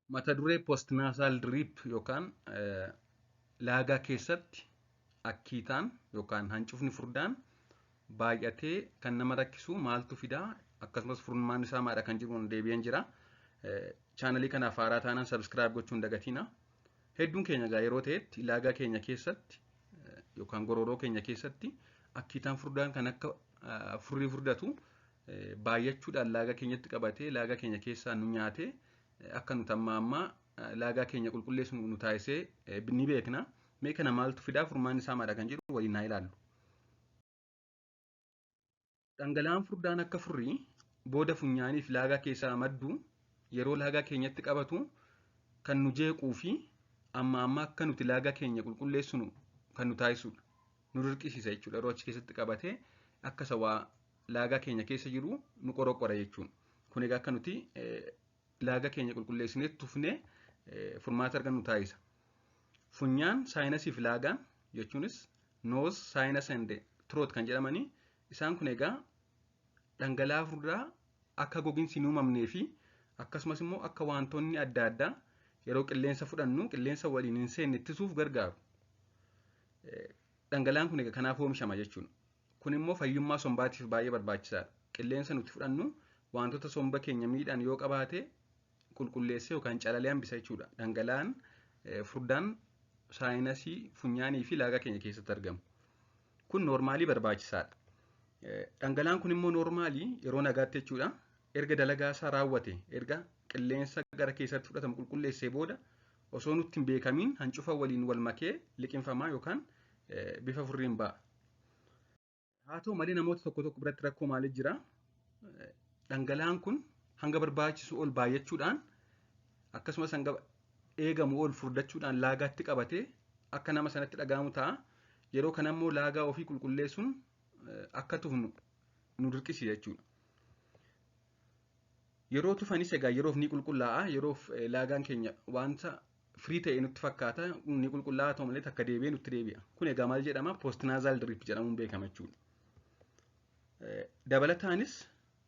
Mata duree postnatal drip yookaan laagaa keessatti akkiitaan yookaan hancufni furdaan baay'atee kan nama rakkisu maaltu fidaa akkasumas furmaan isaa maadha kan jiruun deebi'een jira. Chaanalii kanaaf haaraa taanaan subscribe gochuun dagatina. Hedduun keenya egaa yeroo ta'etti laagaa keenya keessatti yookaan gororoo keenya keessatti akkiitaan furdaan kan akka furrii furdatu baay'achuudhaan laagaa keenyatti qabatee laagaa keenya keessaa nu nyaatee akka nuti amma laagaa keenya qulqulleessu nu taasisee ni beekna. Mee kana maaltu fidaa furmaan isaa maadha kan jedhu waliin haa ilaallu. Dhangala'aan furdaan akka furrii booda funyaaniif laagaa keessaa maddu yeroo laagaa keenyatti qabatu kan nu jeequu fi amma akka nuti laagaa keenya qulqulleessinu kan nu taasisudha. Nu dirqisiisa jechuudha. Yeroo achi keessatti qabatee akka sawaa laagaa keenya keessa jiru nu qoroqora jechuudha. Kun egaa akka nuti laagaa keenya qulqulleessinee tufnee furmaata argannu taasisa. Funyaan saayinasiif laagaan jechuunis noos saayinas and throat kan jedhamanii isaan kun egaa dhangala'aa furdaa akka gogiinsi hin uumamnee fi akkasumas immoo akka wantoonni adda addaa yeroo qilleensa fudhannu qilleensa waliin hin seenne ittisuuf gargaaru. Dhangala'aan kun egaa kanaaf oomishama jechuudha. Kun immoo fayyummaa sombaatiif baay'ee barbaachisaadha. Qilleensa nuti fudhannu wantoota somba keenya miidhaan yoo qabaate qulqulleessee yookaan calalee hambisa jechuudha. Dhangala'aan furdaan saayinasii funyaanii fi laagaa keenya keessatti argamu. Kun noormaalii barbaachisaadha. Dhangala'aan kun immoo noormaalii yeroo nagaatti jechuudha. Erga dalagaa isaa raawwate erga qilleensa gara keessatti fudhatamu qulqulleessee booda osoo nutti hin beekamiin hancufa waliin wal makee liqinfamaa yookaan bifa furriin ba'a. Haa ta'u malee namoota tokko biratti rakkoo maaliif jira? Dhangala'aan kun hanga barbaachisu ol baay'achuudhaan akkasumas hanga eegamu ol furdachuudhaan laagaatti qabatee akka nama sanatti dhaga'amu ta'a. Yeroo kana immoo laagaa ofii qulqulleessuun akka tufnu nu dirqisiisa jechuudha. Yeroo tufanis egaa yeroof ni qulqullaa'a. Yeroof laagaan keenya wanta firii ta'e nutti fakkaata. Ni qulqullaa'a ta'u malee akka deebi'ee nutti deebi'a. Kun egaa maal jedhama? Postnatal drip jedhamuun beekama jechuudha. Dabalataanis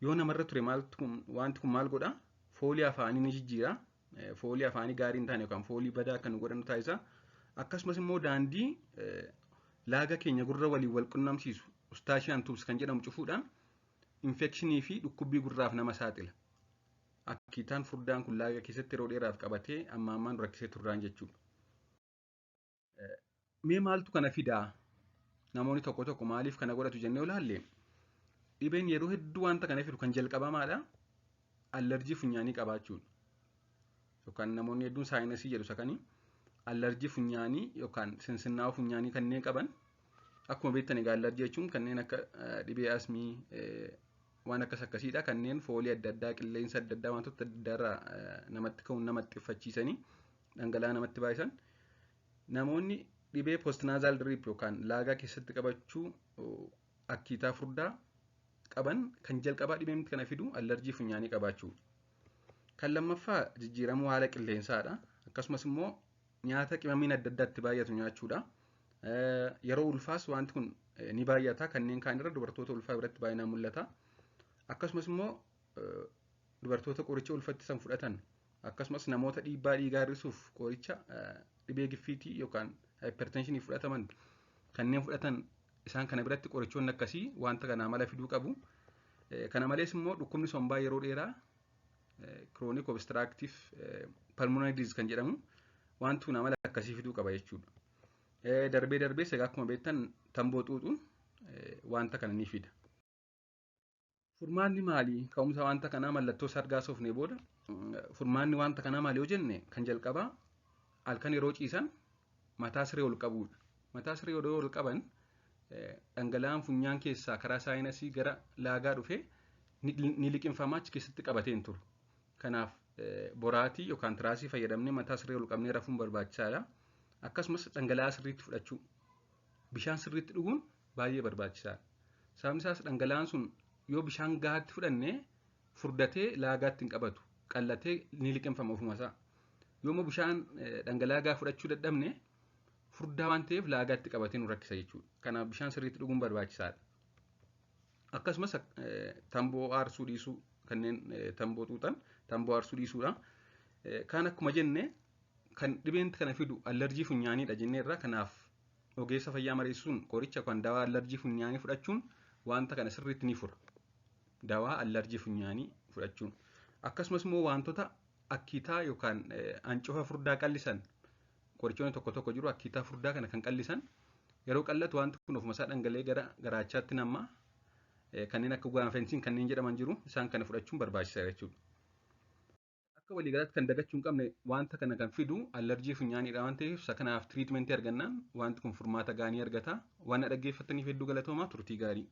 yoo namarra ture wanti kun maal godha? Foolii afaanii ni jijjiira. Foolii afaanii gaarii hin taane yookaan foolii badaa akka nu godhan taasisa. Akkasumas immoo daandii laaga keenya gurra waliin wal qunnamsiisu ustaashiyan tubs kan jedhamu cufuudhaan infekshinii fi dhukkubbii gurraaf nama saaxila. Akkiitaan furdaan kun laaga keessatti yeroo dheeraaf qabatee ammaan rakkisee turraan jechuudha. Mee maaltu kana fidaa? Namoonni tokko maaliif kana godhatu jennee ilaalle? Dhibeen yeroo hedduu wanta kana fidu kan jalqabamaadha. Allerjii funyaanii qabaachuudha. Yookaan namoonni hedduun saayinasii jedhu sakanii allerjii funyaanii yookaan sinsinnaa'uu funyaanii kanneen qaban akkuma beektan egaa allerjii jechuun kanneen akka dhibee asmii waan akkasiidha. Kanneen foolii adda addaa qilleensa adda addaa wantoota adda addaarraa namatti ka'uun namatti uffachiisanii dhangala'aa namatti baay'isan. Namoonni dhibee postnatal drip yookaan laagaa keessatti qabachuu akkiitaa furdaa qaban kan jalqabaa dhibeen kana fidu allerjii funyaanii qabaachuu. Kan lammaffaa jijjiiramuu haala qilleensaadha. Akkasumas immoo nyaata qimamiin adda addaatti baay'atu nyaachuudha. Yeroo ulfaas wanti kun ni baay'ata. Kanneen kaan irra dubartoota ulfaa biratti baay'inaan mul'ata. Akkasumas immoo dubartoota qoricha ulfatti san fudhatan akkasumas namoota dhiibbaa dhiigaa hir'isuuf qoricha dhibee giffiitii yookaan hypertensionii fudhataman kanneen fudhatan isaan kana biratti qorichoonni akkasii wanta kana mala fiduu qabu. Kana malees immoo dhukkubni sombaa yeroo dheeraa chronic obstructive pulmonary disease kan jedhamu wanti kun amala akkasii fiduu qaba jechuudha. Darbees egaa akkuma beektan tamboo xuuxuun wanta kana ni fida. Furmaanni maali? Ka'umsa wanta kanaa mallattoo sargaa soofnee booda furmaanni wanta kanaa maali yoo jenne kan jalqabaa halkan yeroo ciisan mataa siree ol qabuudha. Mataa siree yeroo ol qaban dhangala'aan funyaan keessaa karaa saayinasii gara laagaa dhufee ni liqinfamaa achi keessatti qabateen turu. Kanaaf boraatii yookaan tiraasii fayyadamnee mataa siree ol qabnee rafuun barbaachisaadha. Akkasumas dhangala'aa sirriitti fudhachuu. Bishaan sirriitti dhuguun baay'ee barbaachisaadha. Sababni isaas dhangala'aan sun yoo bishaan gahaatti fudhannee furdatee laagaatti hin qabatu. Qallatee ni liqinfama ofumasaa. Yoommoo bishaan dhangala'aa gahaa fudhachuu dadhabne furdaa waan ta'eef laagaatti qabatee nu rakkisa jechuudha. Kanaaf bishaan sirriitti dhuguun barbaachisaadha. Akkasumas tamboo aarsuu dhiisuu kanneen tamboo xuuxan tamboo aarsuu dhiisuudha. Kaan akkuma jenne kan dhibeen kana fidu allerjii funyaaniidha jenneerra. Kanaaf ogeessa fayyaa mariisuun qoricha kan dawaa allerjii funyaanii fudhachuun wanta kana sirriitti ni fura. Dawaa allerjii funyaanii fudhachuun. Akkasumas immoo wantoota akkiitaa yookaan ancofa furdaa qallisan qorichoonni tokko jiru akkiitaa furdaa kana kan qallisan yeroo qallatu wanti kun ofuma isaa dhangala'ee gara garaachaatti nama kanneen akka guwaanfensiin kanneen jedhaman jiru isaan kana fudhachuun barbaachisaadha jechuudha. Akka waliigalaatti kan dagachuu hin qabne wanta kana kan fidu allerjii funyaaniidha waan ta'eef isa kanaaf tiriitmentii argannaan wanti kun furmaata gaanii argata. Waan dhaggeeffataniif hedduu galatoomaa, turtii gaarii.